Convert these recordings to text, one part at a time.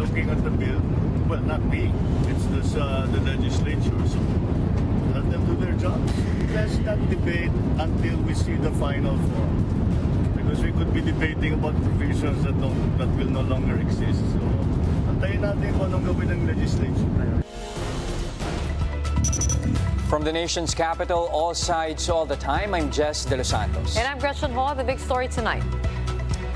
looking at the bill. Well, not me. It's the legislature. So let them do their jobs. Let's not debate until we see the final form. Because we could be debating about provisions that will no longer exist. So antayin natin kung anong gawin ng legislature. From the nation's capital, all sides, all the time, I'm Jess De Los Santos. And I'm Gretchen Hall. The big story tonight.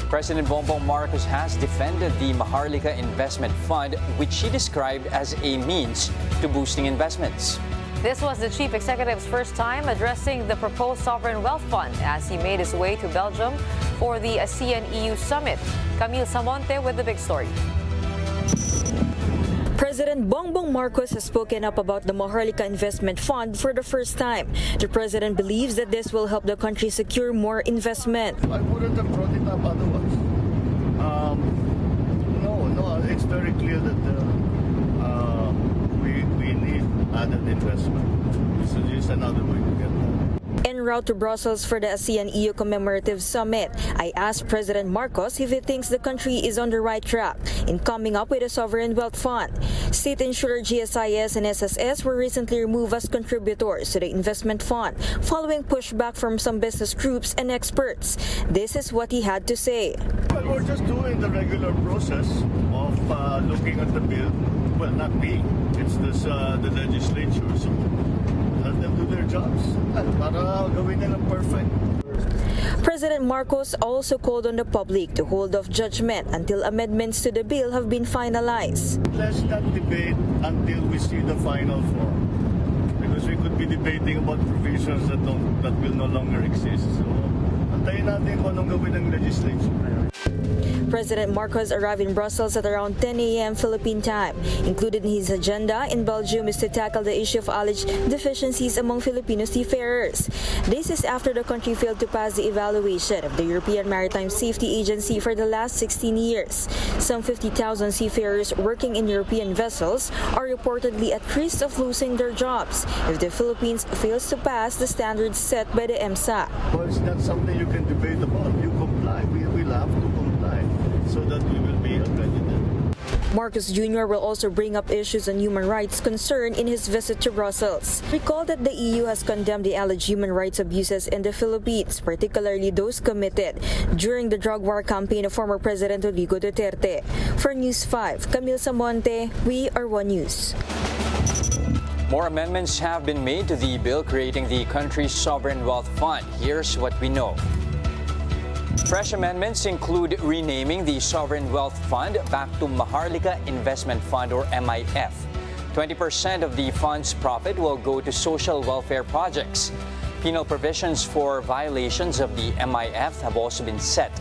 President Bongbong Marcos has defended the Maharlika Investment Fund, which she described as a means to boosting investments. This was the chief executive's first time addressing the proposed sovereign wealth fund as he made his way to Belgium for the ASEAN-EU summit. Camille Samonte with the big story. President Bongbong Marcos has spoken up about the Maharlika Investment Fund for the first time. The president believes that this will help the country secure more investment. I wouldn't have brought it up otherwise. No, it's very clear that we need added investment. This is just another way to get that. En route to Brussels for the ASEAN-EU commemorative summit, I asked President Marcos if he thinks the country is on the right track in coming up with a sovereign wealth fund. State insurer GSIS and SSS were recently removed as contributors to the investment fund following pushback from some business groups and experts. This is what he had to say. Well, we're just doing the regular process of looking at the bill. Well, not me. It's the legislature. So let them do their jobs. Para gawin nilang perfect. President Marcos also called on the public to hold off judgment until amendments to the bill have been finalized. Let's not debate until we see the final form. Because we could be debating about provisions that will no longer exist. So antayin natin kung anong gawin ng legislature. President Marcos arrived in Brussels at around 10 a.m. Philippine time. Included in his agenda in Belgium is to tackle the issue of alleged deficiencies among Filipino seafarers. This is after the country failed to pass the evaluation of the European Maritime Safety Agency for the last 16 years. Some 50,000 seafarers working in European vessels are reportedly at risk of losing their jobs if the Philippines fails to pass the standards set by the EMSA. Well, it's not something you can debate about. You comply. We will have to comply so that we will be accredited. Marcos Jr. will also bring up issues on human rights concern in his visit to Brussels. Recall that the EU has condemned the alleged human rights abuses in the Philippines, particularly those committed during the drug war campaign of former President Rodrigo Duterte. For News 5, Camille Samonte, We Are One News. More amendments have been made to the bill creating the country's sovereign wealth fund. Here's what we know. Fresh amendments include renaming the Sovereign Wealth Fund back to Maharlika Investment Fund or MIF. 20% of the fund's profit will go to social welfare projects. Penal provisions for violations of the MIF have also been set.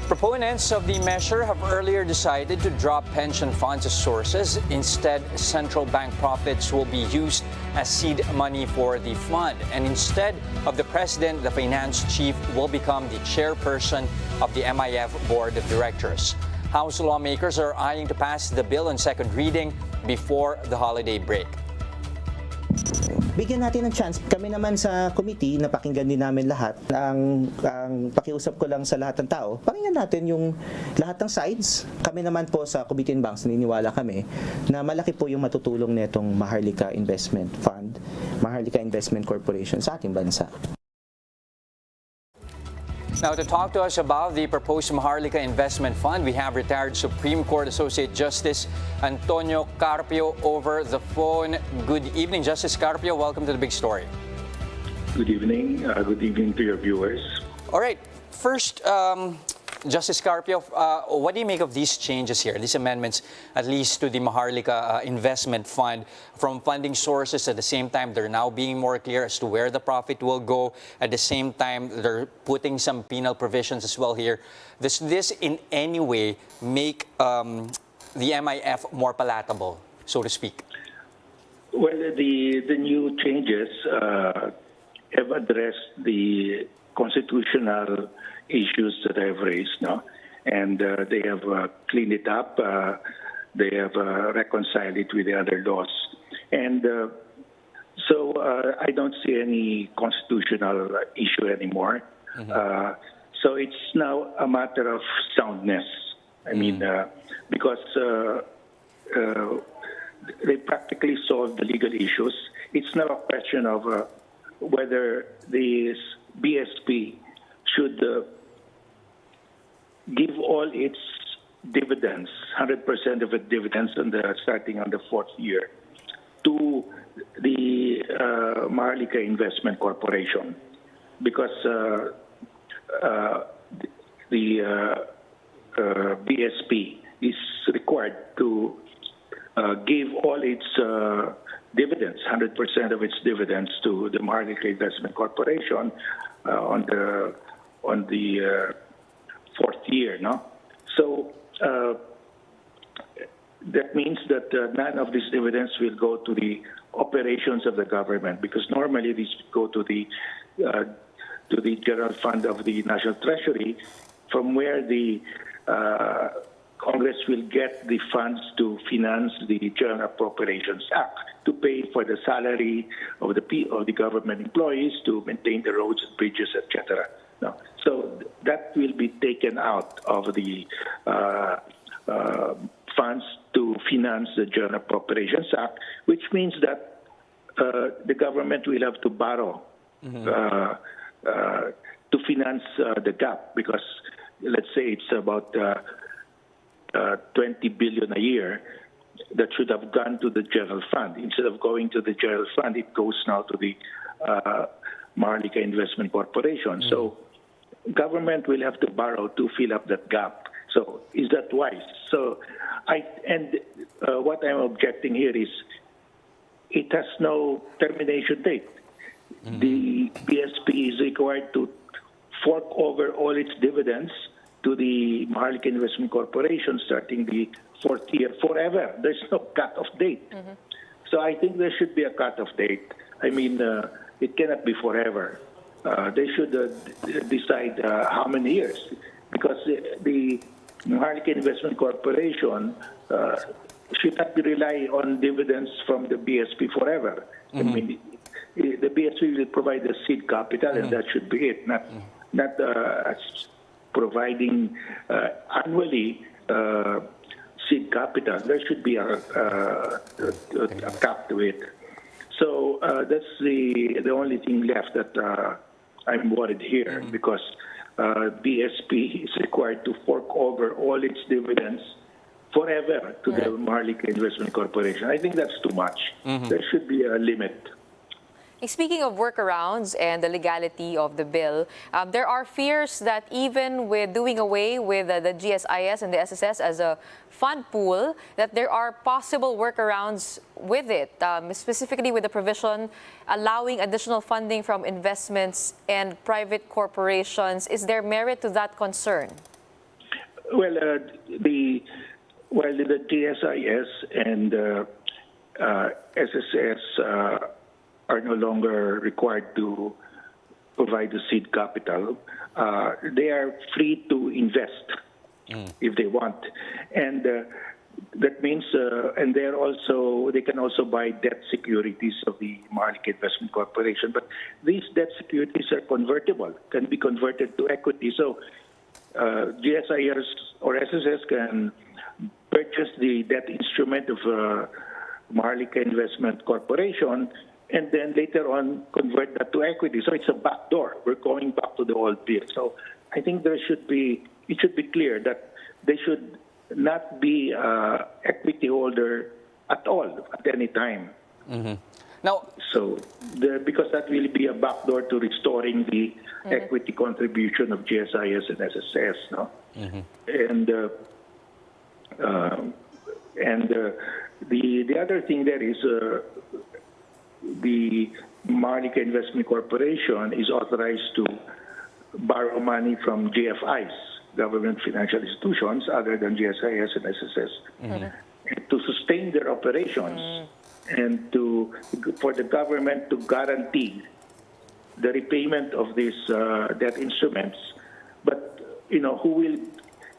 Proponents of the measure have earlier decided to drop pension funds as sources. Instead, central bank profits will be used as seed money for the fund. And instead of the president, the finance chief will become the chairperson of the MIF board of directors. House lawmakers are eyeing to pass the bill on second reading before the holiday break. Bigyan natin ng chance. Kami naman sa committee, napakinggan din namin lahat. Ang pakiusap ko lang sa lahat ng tao, pakinggan natin yung lahat ng sides. Kami naman po sa Committee on Banks, naniniwala kami na malaki po yung matutulong netong Maharlika Investment Fund, Maharlika Investment Corporation sa ating bansa. Now, to talk to us about the proposed Maharlika Investment Fund, we have retired Supreme Court Associate Justice Antonio Carpio over the phone. Good evening, Justice Carpio. Welcome to the big story. Good evening. Good evening to your viewers. All right. First, Justice Carpio, what do you make of these changes here, these amendments, at least to the Maharlika Investment Fund, from funding sources? At the same time, they're now being more clear as to where the profit will go. At the same time, they're putting some penal provisions as well here. Does this in any way make the MIF more palatable, so to speak? Well, the new changes have addressed the constitutional issues that I've raised, no? And they have cleaned it up. They have reconciled it with the other laws. And so I don't see any constitutional issue anymore. Mm-hmm. So it's now a matter of soundness. I mean, because they practically solved the legal issues. It's now a question of whether the BSP should give all its dividends, 100% of its dividends starting on the fourth year, to the Maharlika Investment Corporation, because the BSP is required to give all its dividends, 100% of its dividends, to the Maharlika Investment Corporation on the fourth year, no? So that means that none of these dividends will go to the operations of the government, because normally these go to the general fund of the National Treasury, from where the Congress will get the funds to finance the General Appropriations Act, to pay for the salary of the government employees, to maintain the roads and bridges, etc. No. So that will be taken out of the funds to finance the General Appropriations Act, which means that the government will have to borrow to finance the gap, because let's say it's about 20 billion a year that should have gone to the general fund. Instead of going to the general fund, it goes now to the Maharlika Investment Corporation. So government will have to borrow to fill up that gap. So is that wise? So what I'm objecting here is it has no termination date. The BSP is required to fork over all its dividends to the Maharlika Investment Corporation starting the fourth year forever. There's no cut-off date. So I think there should be a cut-off date. I mean, it cannot be forever. They should decide how many years, because the Maharlika Investment Corporation should not rely on dividends from the BSP forever. I mean, the BSP will provide the seed capital, and that should be it, not providing annually seed capital. There should be a cap to it. So that's the only thing left that I'm worried here, because BSP is required to fork over all its dividends forever to the Maharlika Investment Corporation. I think that's too much. There should be a limit. Speaking of workarounds and the legality of the bill, there are fears that even with doing away with the GSIS and the SSS as a fund pool, that there are possible workarounds with it, specifically with the provision allowing additional funding from investments and private corporations. Is there merit to that concern? Well, the GSIS and SSS are no longer required to provide the seed capital. They are free to invest if they want, and that means, and they can also buy debt securities of the Maharlika Investment Corporation. But these debt securities are convertible, can be converted to equity. So GSIS or SSS can purchase the debt instrument of Maharlika Investment Corporation, and then later on convert that to equity. So it's a backdoor. We're going back to the old bill. So I think it should be clear that they should not be equity holder at all at any time. Now, so because that will be a backdoor to restoring the equity contribution of GSIS and SSS, no? And the other thing there is the Maharlika Investment Corporation is authorized to borrow money from GFIs, government financial institutions, other than GSIS and SSS, to sustain their operations and for the government to guarantee the repayment of these debt instruments. But who will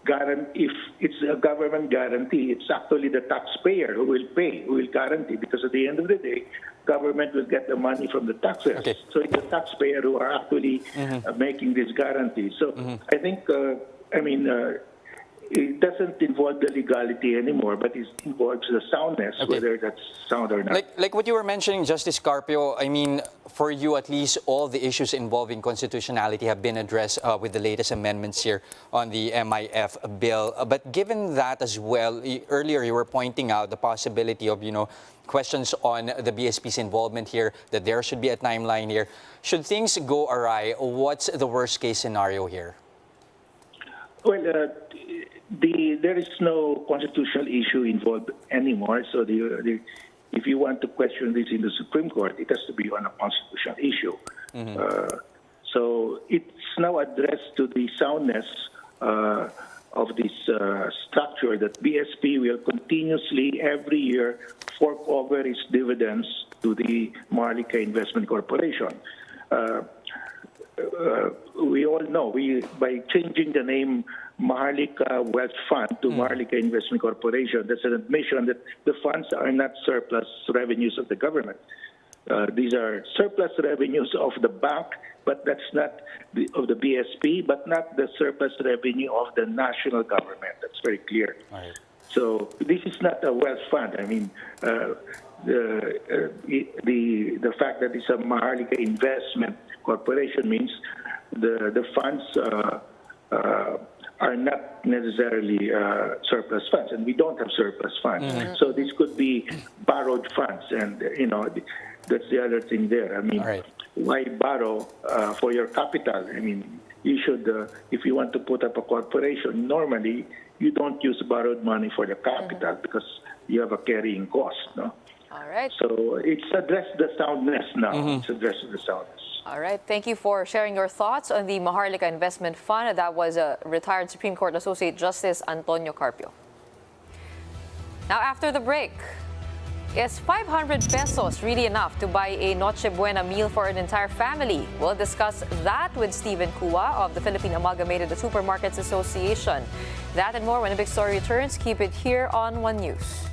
guarantee? If it's a government guarantee, it's actually the taxpayer who will pay, who will guarantee, because at the end of the day, government will get the money from the taxes. Okay. So it's the taxpayer who are actually making this guarantee. So I think, it doesn't involve the legality anymore, but it involves the soundness, Okay. whether that's sound or not. Like what you were mentioning, Justice Carpio, I mean, for you at least, all the issues involving constitutionality have been addressed with the latest amendments here on the MIF bill. But given that as well, earlier you were pointing out the possibility of, questions on the BSP's involvement here, that there should be a timeline here. Should things go awry, what's the worst case scenario here? Well, there is no constitutional issue involved anymore. So if you want to question this in the Supreme Court, it has to be on a constitutional issue. So it's now addressed to the soundness of this structure that BSP will continuously every year fork over its dividends to the Maharlika Investment Corporation. We all know, by changing the name Maharlika Wealth Fund to Maharlika Investment Corporation, that's an admission that the funds are not surplus revenues of the government. These are surplus revenues of the bank, but that's not of the BSP, but not the surplus revenue of the national government. That's very clear. Right. So this is not a wealth fund. I mean, the fact that it's a Maharlika Investment Corporation means the funds are not necessarily surplus funds, and we don't have surplus funds. So this could be borrowed funds, and that's the other thing there. I mean, Right. Why borrow for your capital? I mean, you should, if you want to put up a corporation, normally you don't use borrowed money for the capital because you have a carrying cost, no? All right. So it's addressed the soundness now. It's addressed the soundness. All right. Thank you for sharing your thoughts on the Maharlika Investment Fund. That was retired Supreme Court Associate Justice Antonio Carpio. Now, after the break, is 500 pesos really enough to buy a Noche Buena meal for an entire family? We'll discuss that with Stephen Kua of the Philippine Amalgamated Supermarkets Association. That and more when the big story returns. Keep it here on One News.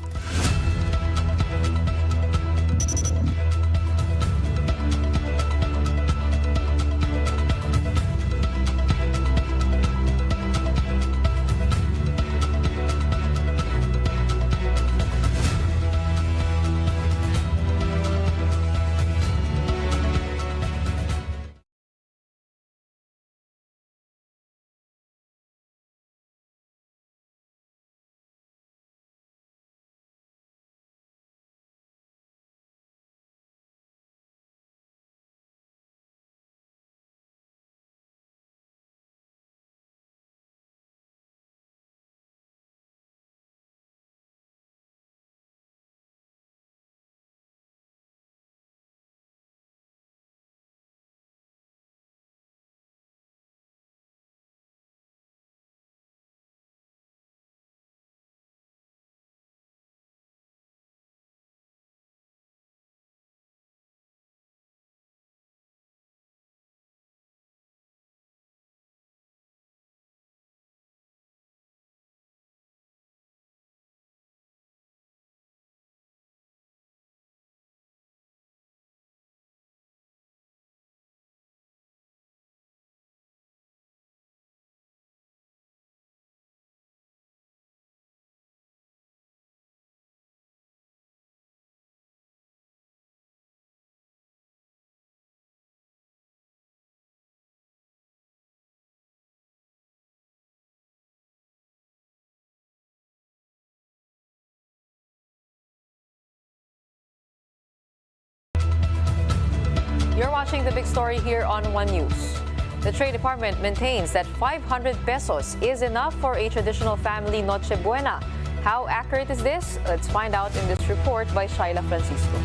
You're watching the big story here on One News. The Trade Department maintains that 500 pesos is enough for a traditional family Noche Buena. How accurate is this? Let's find out in this report by Shaila Francisco.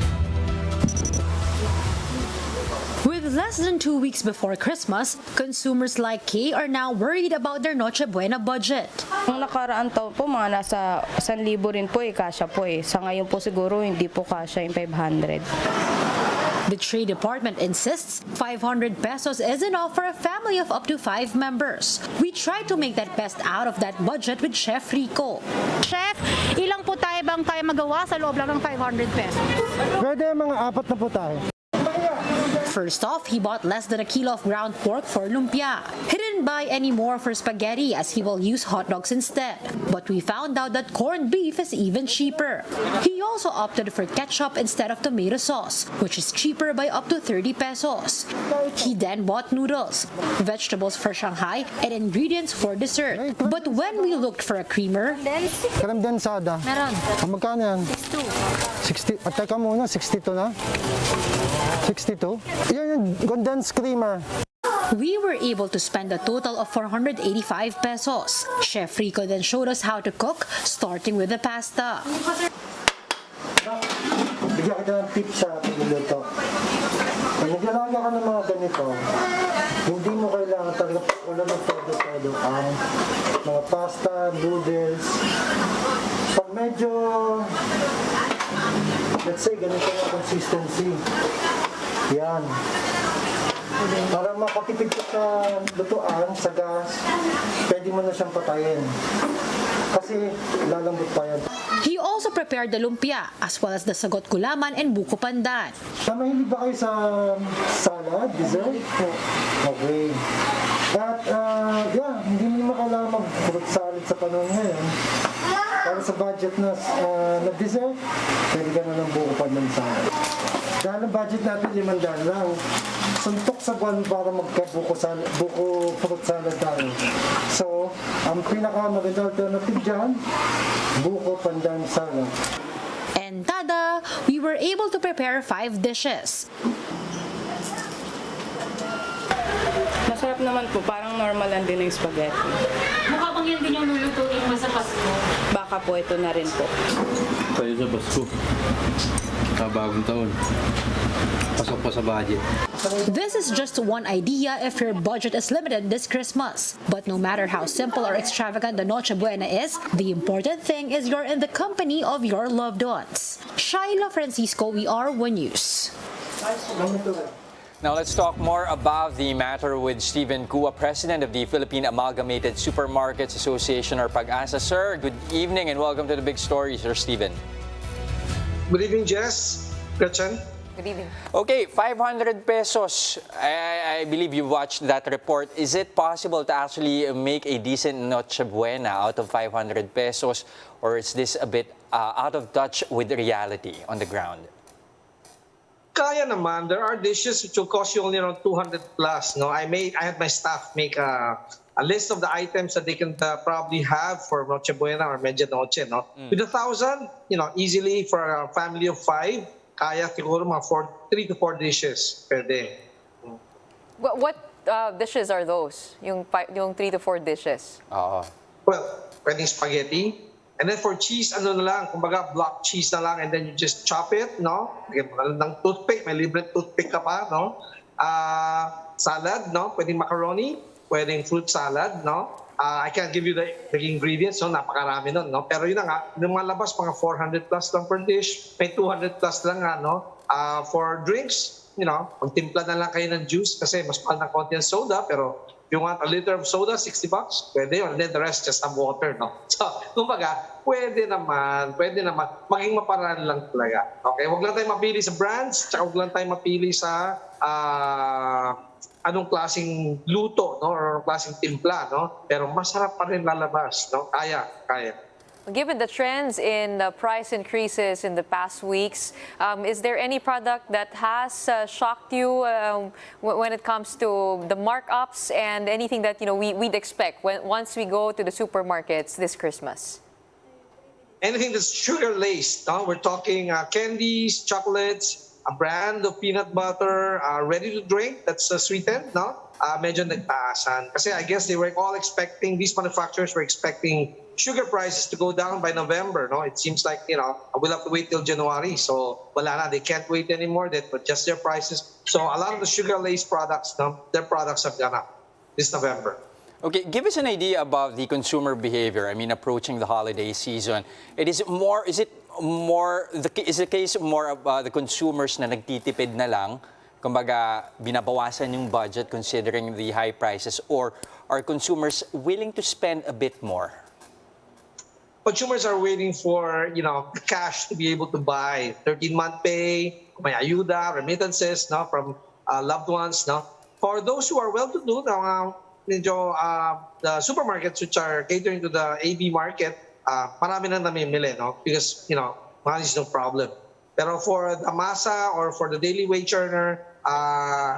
With less than 2 weeks before Christmas, consumers like Kay are now worried about their Noche Buena budget. Nung nakaraan taon po, mga nasa 1,000 rin po kasya po Sa ngayon po siguro hindi po kasya yung 500. The Trade Department insists 500 pesos is enough for a family of up to 5 members. We tried to make that best out of that budget with Chef Rico. Chef, ilang po tayo bang kaya magawa sa loob lang ng 500 pesos? Pwede mga 4 na po tayo. First off, he bought less than a kilo of ground pork for lumpia. He didn't buy any more for spaghetti as he will use hot dogs instead. But we found out that corned beef is even cheaper. He also opted for ketchup instead of tomato sauce, which is cheaper by up to 30 pesos. He then bought noodles, vegetables for Shanghai, and ingredients for dessert. But when we looked for a creamer, Creme densada. meron. Magkano yan? 60. Teka muna, 62 na? 62? Yan yung condensed creamer. We were able to spend a total of 485 pesos. Chef Rico then showed us how to cook, starting with the pasta. Bigyan kita ng tips sa pagluluto. Pag naglalaga ka ng mga ganito, hindi mo kailangan talaga wala ng todo-todo ang mga pasta, noodles. Pag medyo, let's say, ganito yung consistency. Yan. Para makatipid ka sa lutuan, sa gas, pwede mo na siyang patayin. Kasi lalambot pa yan. He also prepared the lumpia as well as the sagot gulaman and buko pandan. Mahilig ba kayo sa salad, dessert? Okay. At yeah, hindi mo naman kailangan mag-fruit salad sa panahon ngayon. Para sa budget na dessert, pwede ka na ng buko pandan salad. Dahil ang budget natin 500 lang. Suntok sa buwan para magka-buko fruit salad tayo. So, ang pinakamaganda alternative dyan, buko pandan salad. And tada! We were able to prepare 5 dishes. Masarap naman po, parang normal lang din yung spaghetti. Mukha bang yan din yung lulutuin mo sa Pasko? Baka po ito na rin po. Tayo sa Pasko. Bagong taon. Pasok pa sa budget. This is just one idea if your budget is limited this Christmas. But no matter how simple or extravagant the Noche Buena is, the important thing is you're in the company of your loved ones. Shaila Francisco, we are One News. Now let's talk more about the matter with Stephen Kua, President of the Philippine Amalgamated Supermarkets Association, or PAG-ASA. Sir, good evening and welcome to the big story, Sir Stephen. Good evening, Jess. Gretchen. Good evening. Okay, 500 pesos. I believe you watched that report. Is it possible to actually make a decent Noche Buena out of 500 pesos? Or is this a bit out of touch with reality on the ground? Kaya naman. There are dishes which will cost you only around 200 plus. No, I had my staff make a list of the items that they can probably have for Noche Buena or Medianoche. No, with 1,000, easily for a family of 5, kaya siguro mga 3 to 4 dishes per day. What dishes are those? Yung 3 to 4 dishes? Well, pwedeng spaghetti. And then for cheese, ano na lang, kumbaga block cheese na lang, and then you just chop it, no? Lagyan mo na lang ng toothpick, may libreng toothpick ka pa, no? Salad, no? Pwedeng macaroni, pwedeng fruit salad, no? I can't give you the ingredients, no? Napakarami nun, no? Pero yun na nga, yung mga labas, mga 400 plus lang per dish, may 200 plus lang nga, no? For drinks, magtimpla na lang kayo ng juice kasi mas mahal ng konti ang soda, pero if you want a liter of soda, 60 bucks, pwede yun. And then the rest, just some water, no? So, kumbaga, pwede naman, maging maparaan lang talaga. Okay, wag lang tayo mapili sa brands, tsaka wag lang tayo mapili sa anong klaseng luto, no? Or anong klaseng timpla, no? Pero masarap pa rin lalabas, no? Kaya. Given the trends in price increases in the past weeks, is there any product that has shocked you when it comes to the markups and anything that we'd expect once we go to the supermarkets this Christmas? Anything that's sugar-laced, no? We're talking candies, chocolates, a brand of peanut butter, ready to drink that's sweetened, no? Medyo nagtaasan. Kasi I guess they were all expecting, these manufacturers were expecting sugar prices to go down by November, no? It seems like, we'll have to wait till January. So, wala na. They can't wait anymore. They adjust their prices. So, a lot of the sugar-laced products, no? Their products have gone up this November. Okay, give us an idea about the consumer behavior. I mean, approaching the holiday season. Is the case more of the consumers na nagtitipid na lang, kumbaga binabawasan yung budget considering the high prices, or are consumers willing to spend a bit more? Consumers are waiting for, cash to be able to buy 13-month pay, may ayuda, remittances, no, from loved ones, no? For those who are well-to-do, the supermarkets which are catering to the AB market, marami nang namimili, no? Because, money is no problem. Pero for the masa or for the daily wage earner,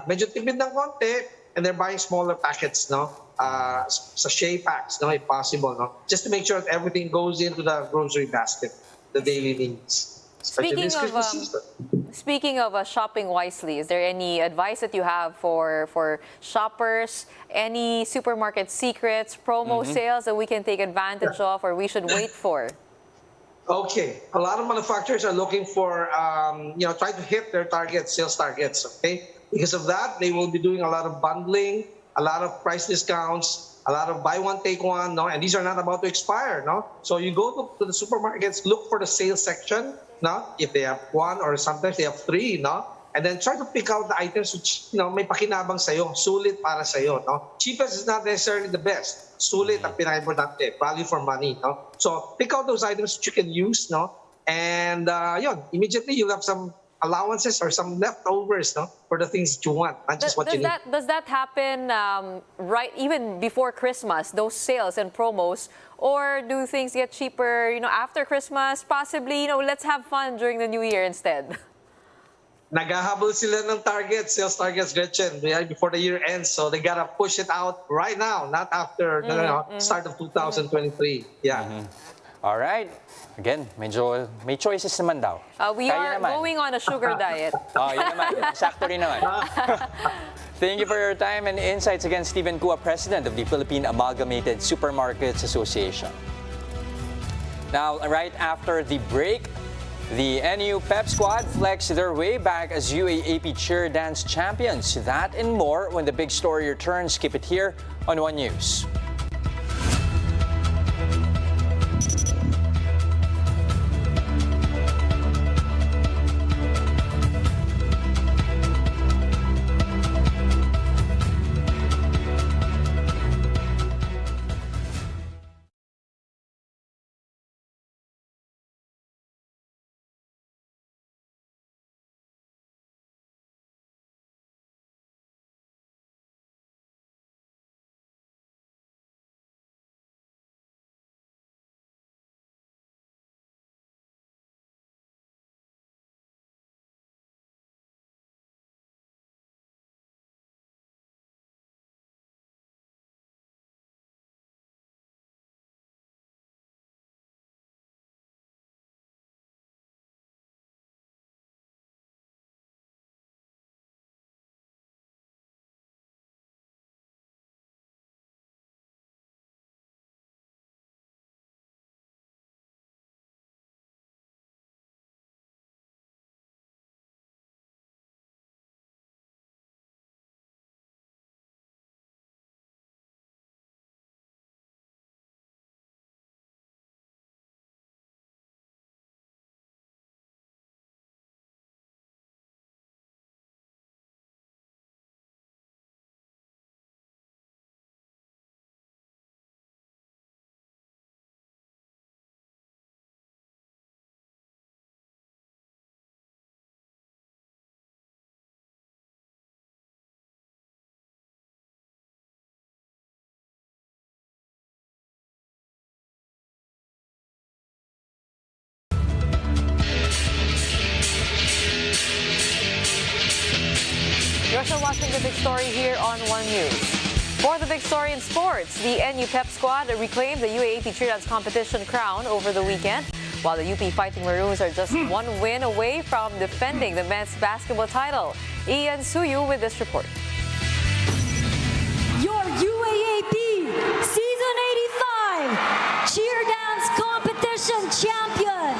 medyo tipid ng konti, and they're buying smaller packets, no? Sachet packs, no, if possible, no? Just to make sure that everything goes into the grocery basket, the daily needs. Speaking of shopping wisely, is there any advice that you have for shoppers? Any supermarket secrets, promo sales that we can take advantage of, or we should wait for? Okay, a lot of manufacturers are looking for, try to hit their sales targets, okay? Because of that, they will be doing a lot of bundling, a lot of price discounts, a lot of buy one, take one, no? And these are not about to expire, no? So you go to the supermarkets, look for the sales section, no? If they have one or sometimes they have three, no? And then try to pick out the items which, may pakinabang sa'yo, sulit para sa'yo, no? Cheapest is not necessarily the best. Sulit ang pinaka-importante, value for money, no? So pick out those items which you can use, no? And immediately you'll have some allowances or some leftovers, no, for the things that you want, not just what you need. Does that happen right even before Christmas, those sales and promos, or do things get cheaper, after Christmas? Possibly, let's have fun during the New Year instead. Naghahabol sila ng sales targets, Gretchen, before the year ends. So they gotta push it out right now, not after start of 2023. Yeah. All right. Again, medyo may choices naman daw. We are going on a sugar diet. Yun naman. Sakto rin naman. Thank you for your time and insights again, Stephen Kua, President of the Philippine Amalgamated Supermarkets Association. Now, right after the break, the NU Pep Squad flexed their way back as UAAP cheer dance champions. That and more when the big story returns. Keep it here on One News. You're still watching The Big Story here on One News. For the big story in sports, the NU Pep Squad reclaimed the UAAP cheer dance competition crown over the weekend, while the UP Fighting Maroons are just one win away from defending the men's basketball title. Ian Suyu with this report. Your UAAP Season 85 cheer dance competition champion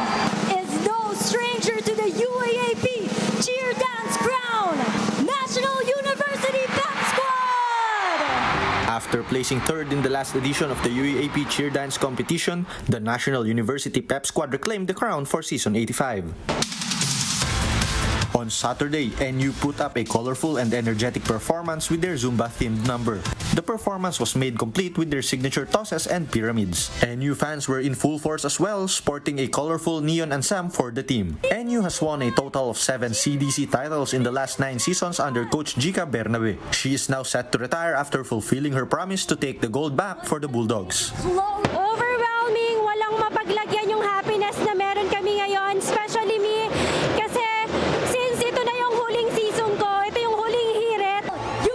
is no stranger to the UAAP cheer dance crown, National University Pep Squad! After placing third in the last edition of the UAAP cheer dance competition, the National University Pep Squad reclaimed the crown for Season 85. On Saturday, NU put up a colorful and energetic performance with their Zumba-themed number. The performance was made complete with their signature tosses and pyramids. NU fans were in full force as well, sporting a colorful neon ensemble for the team. NU has won a total of 7 CDC titles in the last 9 seasons under coach Ghicka Bernabe. She is now set to retire after fulfilling her promise to take the gold back for the Bulldogs. Overwhelming, walang mapaglagyan yung happiness na meron kami ngayon, especially me, kasi since ito na yung huling season ko, ito yung huling hirit.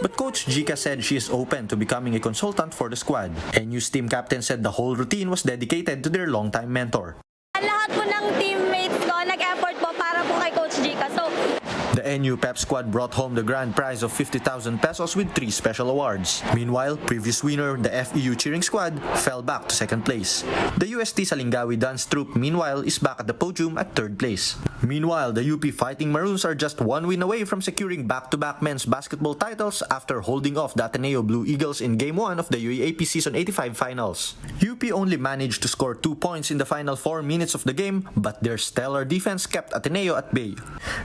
But Coach Ghicka said she is open to becoming a consultant for the squad. NU's team captain said the whole routine was dedicated to their longtime mentor. Lahat po ng teammates ko, nag-effort po para po kay Coach Ghicka. So, The NU Pep squad brought home the grand prize of 50,000 pesos with 3 special awards. Meanwhile, previous winner, the FEU cheering squad, fell back to 2nd place. The UST Salingawi dance troupe, meanwhile, is back at the podium at 3rd place. Meanwhile, the UP Fighting Maroons are just 1 win away from securing back-to-back men's basketball titles after holding off the Ateneo Blue Eagles in Game 1 of the UAAP Season 85 finals. UP only managed to score 2 points in the final 4 minutes of the game, but their stellar defense kept Ateneo at bay.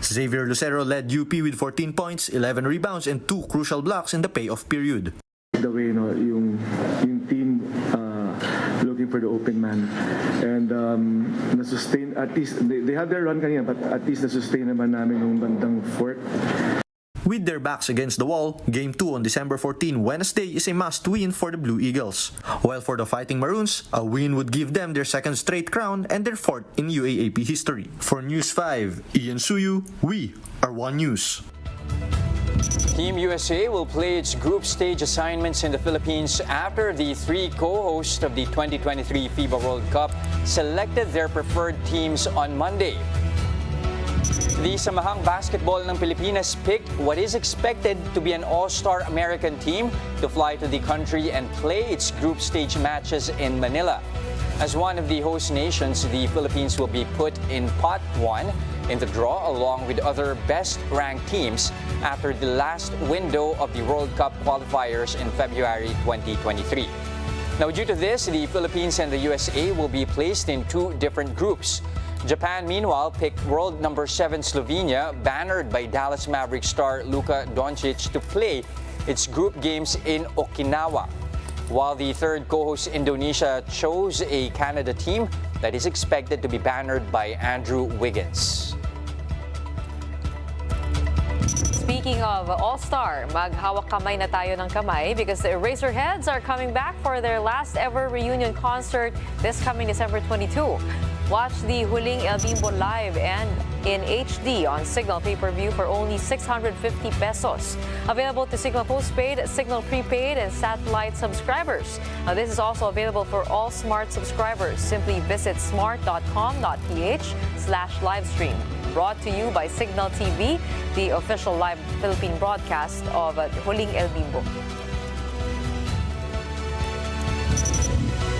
Xavier Lucero led UP with 14 points, 11 rebounds, and 2 crucial blocks in the payoff period. The way yung team looking for the open man and na-sustain, at least they had their run kanina, but at least na-sustain naman namin yung bandang fourth. With their backs against the wall, Game 2 on December 14, Wednesday, is a must-win for the Blue Eagles. While for the Fighting Maroons, a win would give them their 2nd straight crown and their 4th in UAAP history. For News 5, Ian Suyu, we are One News. Team USA will play its group stage assignments in the Philippines after the 3 co-hosts of the 2023 FIBA World Cup selected their preferred teams on Monday. The Samahang Basketball ng Pilipinas picked what is expected to be an all-star American team to fly to the country and play its group stage matches in Manila. As one of the host nations, the Philippines will be put in Pot 1 in the draw along with other best-ranked teams after the last window of the World Cup qualifiers in February 2023. Now, due to this, the Philippines and the USA will be placed in 2 different groups. Japan, meanwhile, picked world number 7 Slovenia, bannered by Dallas Mavericks star Luka Doncic, to play its group games in Okinawa, while the 3rd co-host Indonesia chose a Canada team that is expected to be bannered by Andrew Wiggins. Speaking of All-Star, maghawak kamay na tayo ng kamay because the Eraserheads are coming back for their last ever reunion concert this coming December 22. Watch the Huling El Bimbo live and in HD on Signal pay-per-view for only 650 pesos. Available to Signal Postpaid, Signal Prepaid, and Satellite subscribers. Now, this is also available for all Smart subscribers. Simply visit smart.com.ph/livestream. Brought to you by Signal TV, the official live Philippine broadcast of Huling El Bimbo.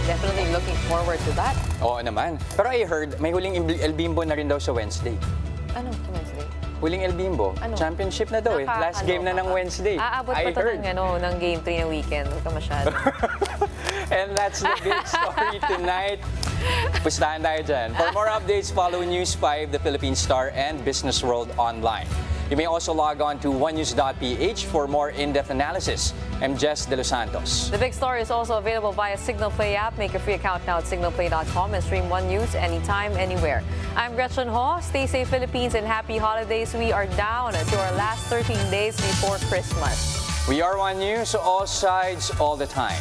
Definitely looking forward to that. Oo naman. Pero I heard, may Huling El Bimbo na rin daw sa Wednesday. Ano Wednesday? Huling El Bimbo. Ano? Championship na daw eh. Last game na ng Wednesday. Aabot pa I ito heard. ng Game 3 na weekend. Huwag ka masyado. And that's the big story tonight. Pustahan tayo dyan. For more updates, follow News 5, The Philippine Star, and Business World online. You may also log on to onenews.ph for more in-depth analysis. I'm Jess De Los Santos. The big story is also available via Signal Play app. Make a free account now at signalplay.com and stream One News anytime, anywhere. I'm Gretchen Ho. Stay safe, Philippines, and happy holidays. We are down to our last 13 days before Christmas. We are One News, all sides, all the time.